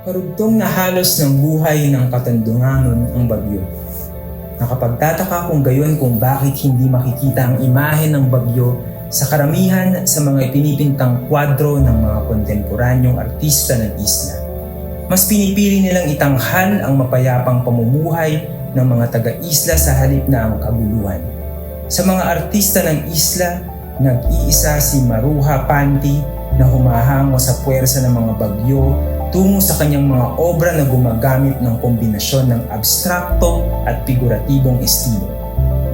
Karugtong na halos ng buhay ng Katandunganon ang bagyo. Nakapagtataka kung gayon kung bakit hindi makikita ang imahe ng bagyo sa karamihan sa mga ipinipintang kwadro ng mga kontemporanyong artista ng isla. Mas pinipili nilang itanghal ang mapayapang pamumuhay ng mga taga-isla sa halip na ang kaguluhan. Sa mga artista ng isla, nag-iisa si Maruha Panti na humahango sa puwersa ng mga bagyo tungo sa kanyang mga obra na gumagamit ng kombinasyon ng abstrakto at figuratibong estilo.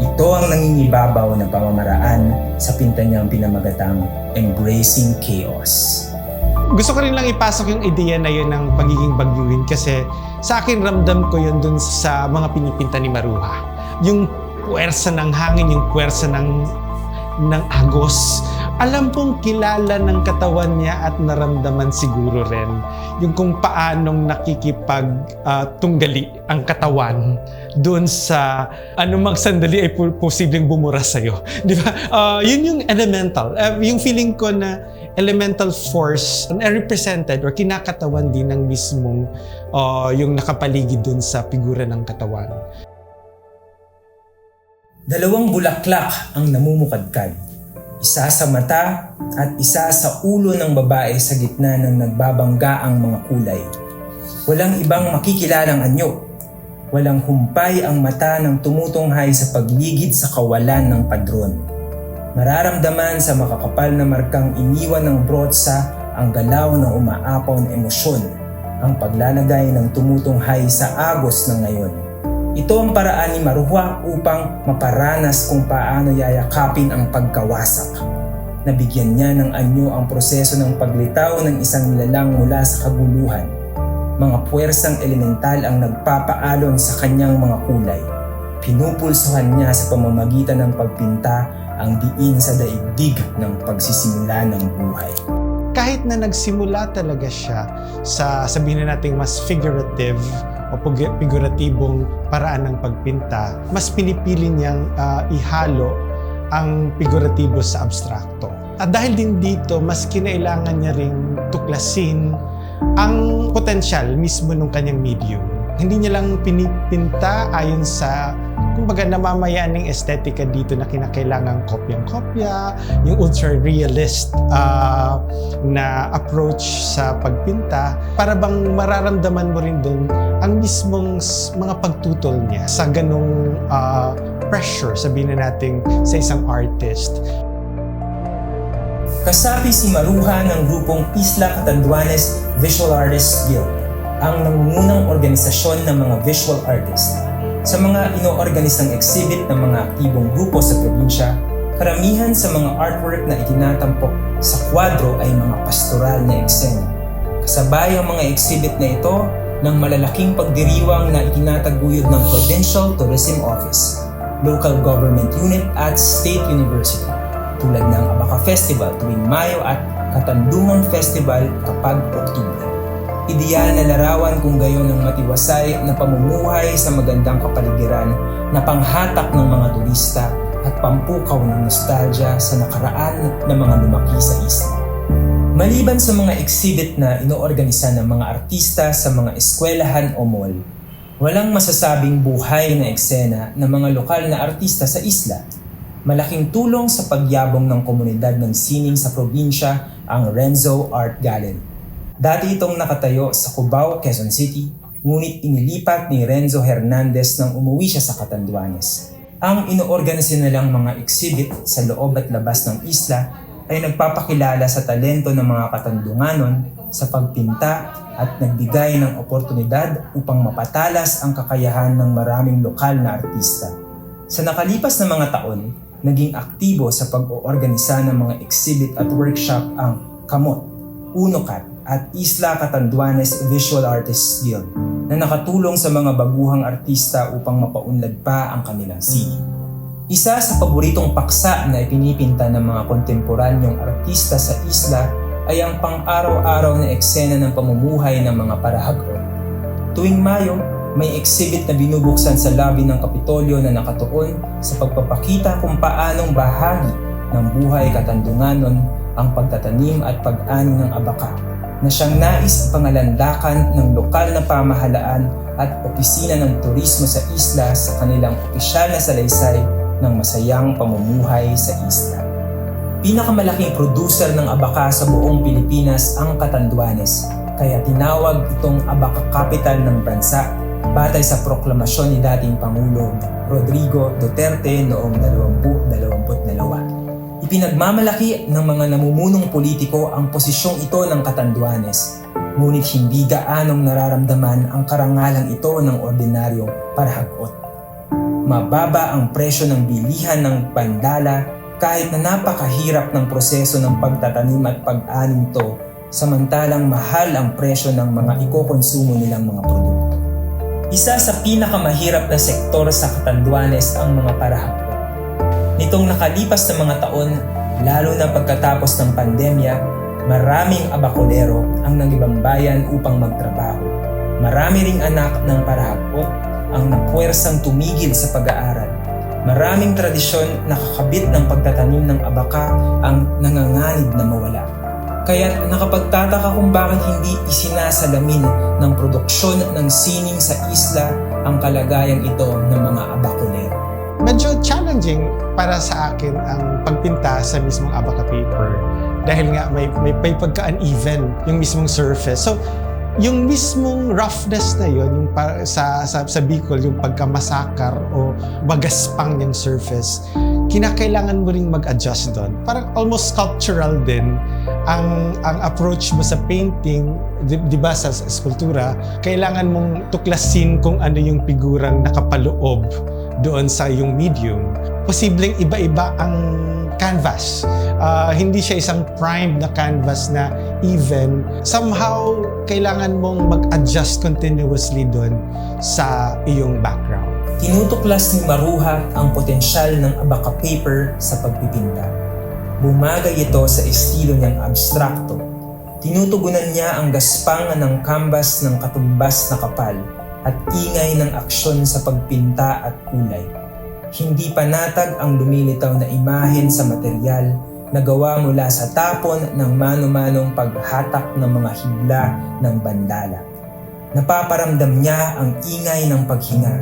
Ito ang nangingibabaw na pamamaraan sa pinta niyang pinamagatang Embracing Chaos. Gusto ko rin lang ipasok yung ideya na yun ng pagiging bagyuhin kasi sa akin ramdam ko yun dun sa mga pinipinta ni Maruha. Yung puwersa ng hangin, yung puwersa ng agos. Alam pong kilala ng katawan niya at naramdaman siguro rin yung kung paanong nakikipag-tunggali ang katawan doon sa anumang sandali ay posibleng bumura sa'yo. Di ba? Yun yung elemental. Yung feeling ko na elemental force represented or kinakatawan din ng mismong yung nakapaligid doon sa figura ng katawan. Dalawang bulaklak ang namumukadkad. Isa sa mata at isa sa ulo ng babae sa gitna ng nagbabanggaang mga kulay. Walang ibang makikilalang anyo. Walang humpay ang mata ng tumutunghay sa pagligid sa kawalan ng padron. Mararamdaman sa makakapal na markang iniwan ng brotsa ang galaw ng umaapaw na emosyon, ang paglalagay ng tumutunghay sa agos ng ngayon. Ito ang paraan ni Maruha upang maparanas kung paano yayakapin ang pagkawasak. Nabigyan niya ng anyo ang proseso ng paglitaw ng isang nilalang mula sa kaguluhan. Mga puwersang elemental ang nagpapaalon sa kanyang mga kulay. Pinupulsuhan niya sa pamamagitan ng pagpinta ang diin sa daigdig ng pagsisimula ng buhay. Kahit na nagsimula talaga siya sa sabihin na natin mas figurative o figuratibong paraan ng pagpinta, mas pinipili niyang ihalo ang figuratibo sa abstrakto. At dahil din dito, mas kinailangan niya ring tuklasin ang potensyal mismo ng kanyang medium. Hindi niya lang pinipinta ayon sa kumbaga namamayaan ng estetika dito na kinakailangang kopyang-kopya, yung ultra-realist na approach sa pagpinta, para bang mararamdaman mo rin doon ang mismong mga pagtutol niya sa ganong pressure, sabihin na natin, sa isang artist. Kasapi si Maruha ng grupong Isla Catanduanes Visual Artists Guild, ang nangungunang organisasyon ng mga visual artists. Sa mga inoorganisang exhibit ng mga aktibong grupo sa probinsya, karamihan sa mga artwork na itinatampok sa kwadro ay mga pastoral na eksena. Kasabay ang mga exhibit na ito ng malalaking pagdiriwang na itinataguyod ng Provincial Tourism Office, Local Government Unit at State University, tulad ng Abaca Festival tuwing Mayo at Katandungan Festival kapag Oktubre. Ideal na larawan kung gayon ng matiwasay na pamumuhay sa magandang kapaligiran na panghatak ng mga turista at pampukaw ng nostalgia sa nakaraan ng mga lumaki sa isla. Maliban sa mga exhibit na inoorganisa ng mga artista sa mga eskwelahan o mall, walang masasabing buhay na eksena ng mga lokal na artista sa isla. Malaking tulong sa pagyabong ng komunidad ng sining sa probinsya ang Renzo Art Gallery. Dati itong nakatayo sa Cubao, Quezon City, ngunit inilipat ni Renzo Hernandez nang umuwi siya sa Catanduanes. Ang inoorganisa nilang mga exhibit sa loob at labas ng isla ay nagpapakilala sa talento ng mga Katandunganon sa pagpinta at nagbigay ng oportunidad upang mapatalas ang kakayahan ng maraming lokal na artista. Sa nakalipas na mga taon, naging aktibo sa pag-oorganisa ng mga exhibit at workshop ang Kamot, Unokat, at Isla Catanduanes Visual Artists Guild na nakatulong sa mga baguhang artista upang mapaunlad pa ang kanilang sining. Isa sa paboritong paksa na ipinipinta ng mga kontemporanyong artista sa isla ay ang pang-araw-araw na eksena ng pamumuhay ng mga parahagon. Tuwing Mayo, may exhibit na binubuksan sa lobby ng Kapitolyo na nakatuon sa pagpapakita kung paanong bahagi ng buhay Katandunganon ang pagtatanim at pag-ani ng abaka, na siyang nais ipangalandakan ng lokal na pamahalaan at opisina ng turismo sa isla sa kanilang opisyal na salaysay ng masayang pamumuhay sa isla. Pinakamalaking producer ng abaka sa buong Pilipinas ang Catanduanes, kaya tinawag itong abaka capital ng bansa batay sa proklamasyon ni dating Pangulong Rodrigo Duterte noong 2022. Ipinagmamalaki ng mga namumunong politiko ang posisyong ito ng Catanduanes, ngunit hindi gaanong nararamdaman ang karangalang ito ng ordinaryong parahagot. Mababa ang presyo ng bilihan ng bandala kahit na napakahirap ng proseso ng pagtatanim at pag-ani nito, samantalang mahal ang presyo ng mga ikokonsumo nilang mga produkto. Isa sa pinakamahirap na sektor sa Catanduanes ang mga parahagot. Nitong nakalipas na mga taon, lalo na pagkatapos ng pandemya, maraming abakolero ang nangibang bayan upang magtrabaho. Marami ring anak ng parahagot ang napuwersang tumigil sa pag-aaral. Maraming tradisyon na kakabit ng pagtatanim ng abaka ang nanganganib na mawala. Kaya nakapagtataka kung bakit hindi isinasalamin ng produksyon ng sining sa isla ang kalagayang ito ng mga abakolero. Medyo challenging para sa akin ang pagpinta sa mismong abaka paper dahil nga may pagka-uneven yung mismong surface. So, yung mismong roughness na yun, yung sa Bicol, yung pagkamasakar o magaspang yung surface, kinakailangan mo ring mag-adjust doon. Parang almost sculptural din ang approach mo sa painting, di ba sa eskultura, kailangan mong tuklasin kung ano yung figurang nakapaloob doon sa yung medium. Posibleng iba-iba ang canvas. Hindi siya isang primed na canvas na even. Somehow, kailangan mong mag-adjust continuously doon sa iyong background. Tinutuklas ni Maruha ang potensyal ng abaka paper sa pagpipinta. Bumagay ito sa estilo niyang abstrakto. Tinutugunan niya ang gaspangan ng canvas ng katumbas na kapal at ingay ng aksyon sa pagpinta at kulay. Hindi panatag ang lumilitaw na imahen sa material na gawa mula sa tapon ng mano-manong paghatak ng mga hibla ng bandala. Napaparamdam niya ang ingay ng paghinga,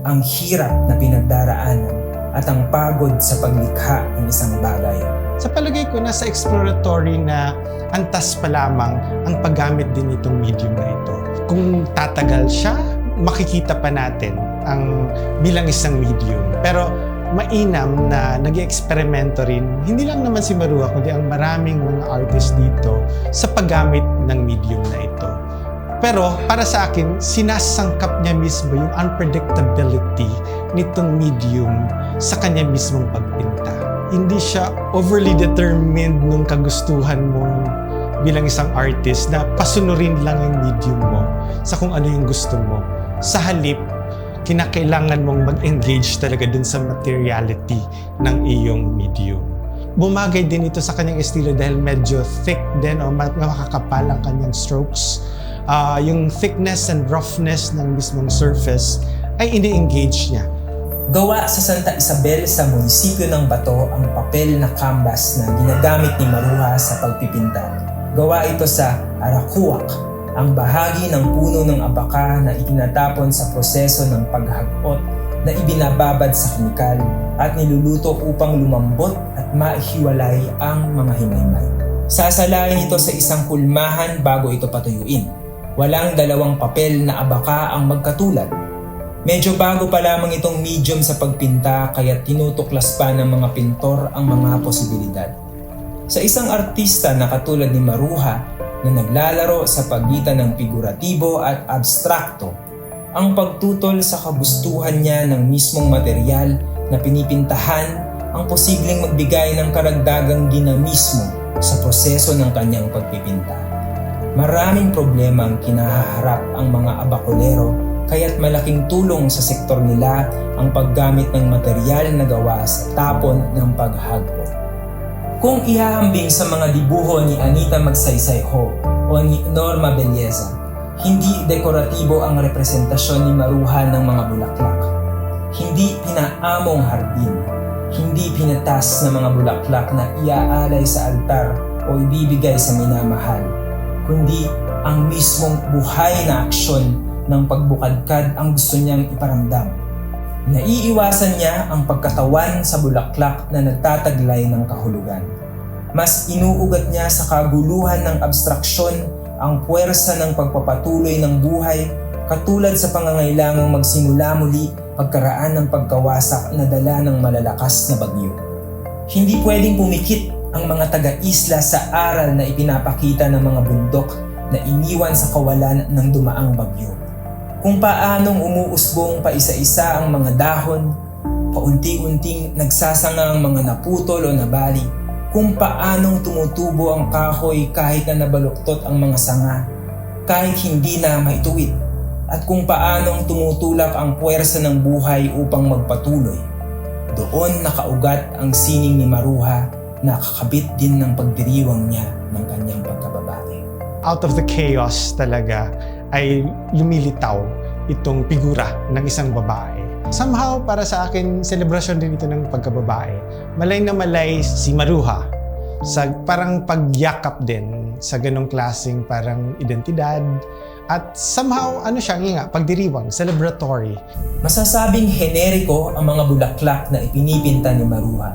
ang hirap na pinagdaraanan at ang pagod sa paglikha ng isang bagay. Sa palagay ko, nasa exploratory na antas pa lamang ang paggamit din itong medium na ito. Kung tatagal siya, makikita pa natin ang bilang isang medium. Pero mainam na nag-eksperimento rin, hindi lang naman si Maruha, kundi ang maraming mga artists dito sa paggamit ng medium na ito. Pero para sa akin, sinasangkap niya mismo yung unpredictability nitong medium sa kanya mismong pagpinta. Hindi siya overly determined nung kagustuhan mo bilang isang artist na pasunurin lang yung medium mo sa kung ano yung gusto mo. Sa halip, kinakailangan mong mag-engage talaga dun sa materiality ng iyong medium. Bumagay din ito sa kanyang estilo dahil medyo thick din o makakapal ang kanyang strokes. Yung thickness and roughness ng mismong surface ay ini-engage niya. Gawa sa Santa Isabel sa munisipyo ng Bato ang papel na canvas na ginagamit ni Maruha sa pagpipinta. Gawa ito sa arakuak, ang bahagi ng puno ng abaka na itinatapon sa proseso ng paghagot na ibinababad sa kemikal at niluluto upang lumambot at maihiwalay ang mga hinaymay. Sasalain ito sa isang kulmahan bago ito patuyuin. Walang dalawang papel na abaka ang magkatulad. Medyo bago pa lamang itong medium sa pagpinta kaya tinutuklas pa ng mga pintor ang mga posibilidad. Sa isang artista na katulad ni Maruha na naglalaro sa pagitan ng figuratibo at abstrakto, ang pagtutol sa kagustuhan niya ng mismong material na pinipintahan ang posibleng magbigay ng karagdagang dinamismo sa proseso ng kanyang pagpipinta. Maraming problema ang kinaharap ang mga abakolero kaya't malaking tulong sa sektor nila ang paggamit ng material na gawa sa tapon ng paghagot. Kung ihahambing sa mga dibuho ni Anita Magsaysay-Ho o ni Norma Belleza, hindi dekoratibo ang representasyon ni Maruha ng mga bulaklak. Hindi pinaamong hardin, hindi pinatas na mga bulaklak na iaalay sa altar o ibibigay sa minamahal, kundi ang mismong buhay na aksyon ng pagbukadkad ang gusto niyang iparamdam. Naiiwasan niya ang pagkatawan sa bulaklak na nagtataglay ng kahulugan. Mas inuugat niya sa kaguluhan ng abstraksyon ang puwersa ng pagpapatuloy ng buhay, katulad sa pangangailangang magsimula muli pagkaraan ng pagkawasak na dala ng malalakas na bagyo. Hindi pwedeng pumikit ang mga taga-isla sa aral na ipinapakita ng mga bundok na iniwan sa kawalan ng dumaang bagyo. Kung paanong umuusbong pa isa-isa ang mga dahon, paunti-unting nagsasanga ang mga naputol o nabali, kung paanong tumutubo ang kahoy kahit na nabaluktot ang mga sanga, kahit hindi na maituwid, at kung paanong tumutulak ang puwersa ng buhay upang magpatuloy. Doon nakaugat ang sining ni Maruha na kakabit din ng pagdiriwang niya ng kanyang pagkababae. Out of the chaos talaga ay lumilitaw itong figura ng isang babae. Somehow, para sa akin, selebrasyon din ito ng pagkababae. Malay na malay si Maruha sa parang pagyakap din sa ganong klaseng parang identidad. At somehow, pagdiriwang, celebratory. Masasabing generiko ang mga bulaklak na ipinipinta ni Maruha.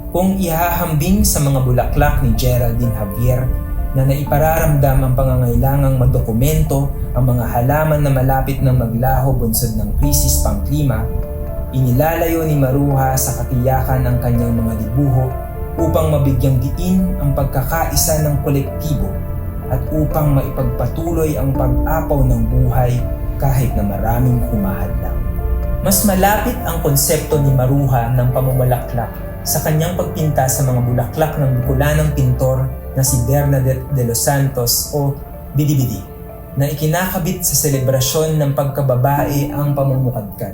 Kung ihahambing sa mga bulaklak ni Geraldine Javier na naipararamdam ang pangangailangang madokumento ang mga halaman na malapit na maglaho bunsod ng krisis pangklima, inilalayo ni Maruha sa katiyakan ang kanyang mga dibuho upang mabigyang diin ang pagkakaisa ng kolektibo at upang maipagpatuloy ang pag-apaw ng buhay kahit na maraming humahadlang. Mas malapit ang konsepto ni Maruha ng pamumulaklak sa kanyang pagpinta sa mga bulaklak ng Bicolanong pintor na si Bernadette de los Santos o Bidi-Bidi, na ikinakabit sa selebrasyon ng pagkababae ang pamumukadkad.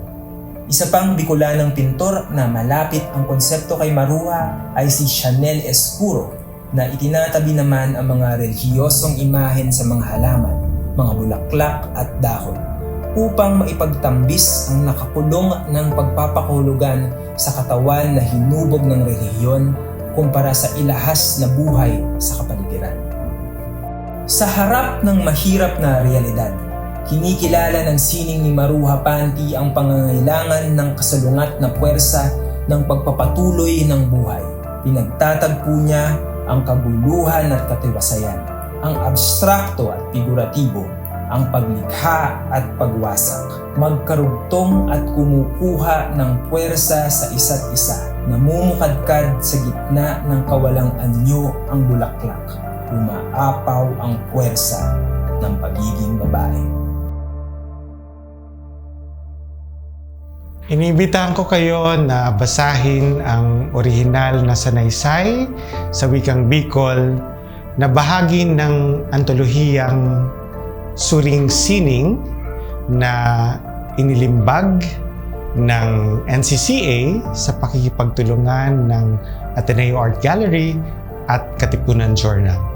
Isa pang Bicolanong pintor na malapit ang konsepto kay Maruha ay si Chanel Escuro, na itinatabi naman ang mga relihiyosong imahen sa mga halaman, mga bulaklak at dahon, upang maipagtambis ang nakakulong ng pagpapakahulugan sa katawan na hinubog ng relihiyon kumpara sa ilahas na buhay sa kapaligiran. Sa harap ng mahirap na realidad, kinikilala ng sining ni Maruha Panti ang pangangailangan ng kasalungat na puwersa ng pagpapatuloy ng buhay. Pinagtatagpo niya ang kaguluhan at katiwasayan, ang abstrakto at figuratibo, ang paglikha at pagwasak, magkarugtong at kumukuha ng puwersa sa isa't isa, namumukadkad sa gitna ng kawalang anyo ang bulaklak, umaapaw ang puwersa ng pagiging babae. Iniimbitahan ko kayo na basahin ang orihinal na sanaysay sa wikang Bicol na bahagi ng antolohiyang Suring Sining na inilimbag ng NCCA sa pakikipagtulungan ng Ateneo Art Gallery at Katipunan Journal.